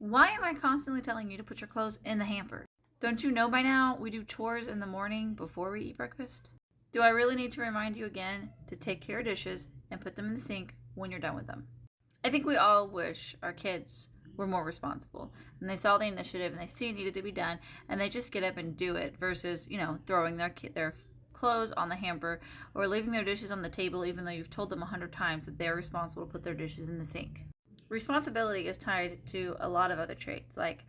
Why am I constantly telling you to put your clothes in the hamper? Don't you know by now we do chores in the morning before we eat breakfast? Do I really need to remind you again to take care of dishes and put them in the sink when you're done with them? I think we all wish our kids were more responsible and they saw the initiative and they see it needed to be done and they just get up and do it versus, throwing their clothes on the hamper or leaving their dishes on the table even though you've told them 100 times that they're responsible to put their dishes in the sink. Responsibility is tied to a lot of other traits like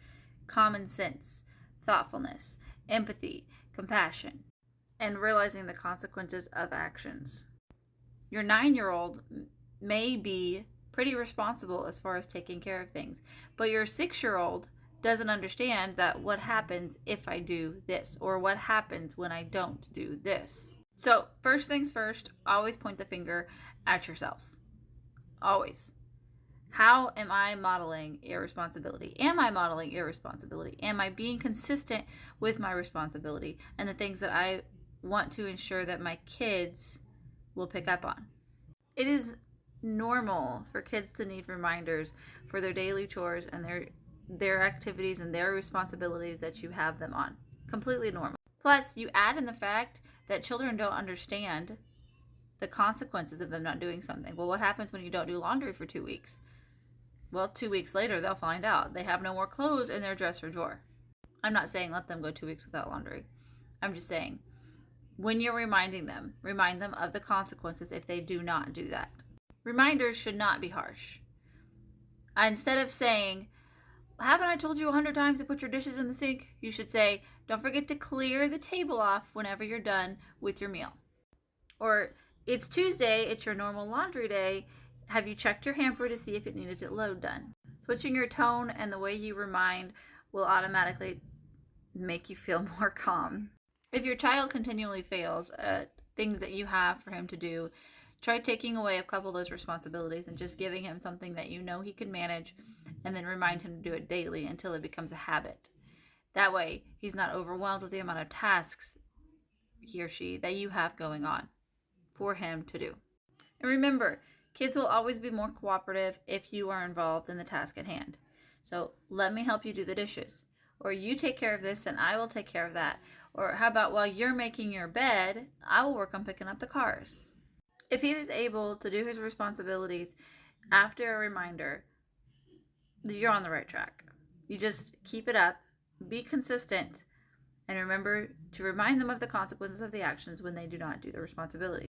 common sense, thoughtfulness, empathy, compassion, and realizing the consequences of actions. Your 9-year-old may be pretty responsible as far as taking care of things, but your 6-year-old doesn't understand that what happens if I do this or what happens when I don't do this. So, first things first, always point the finger at yourself. Always. How am I modeling irresponsibility? Am I modeling irresponsibility? Am I being consistent with my responsibility and the things that I want to ensure that my kids will pick up on? It is normal for kids to need reminders for their daily chores and their activities and their responsibilities that you have them on. Completely normal. Plus, you add in the fact that children don't understand the consequences of them not doing something. Well, what happens when you don't do laundry for 2 weeks? Well, 2 weeks later, they'll find out. They have no more clothes in their dresser drawer. I'm not saying let them go 2 weeks without laundry. I'm just saying, when you're reminding them, remind them of the consequences if they do not do that. Reminders should not be harsh. Instead of saying, haven't I told you 100 times to put your dishes in the sink? You should say, don't forget to clear the table off whenever you're done with your meal. Or, it's Tuesday, it's your normal laundry day. Have you checked your hamper to see if it needed a load done? Switching your tone and the way you remind will automatically make you feel more calm. If your child continually fails at things that you have for him to do, try taking away a couple of those responsibilities and just giving him something that you know he can manage and then remind him to do it daily until it becomes a habit. That way, he's not overwhelmed with the amount of tasks he or she that you have going on for him to do. And remember, kids will always be more cooperative if you are involved in the task at hand. So let me help you do the dishes. Or you take care of this and I will take care of that. Or how about while you're making your bed, I will work on picking up the cars. If he is able to do his responsibilities after a reminder, you're on the right track. You just keep it up, be consistent, and remember to remind them of the consequences of the actions when they do not do the responsibility.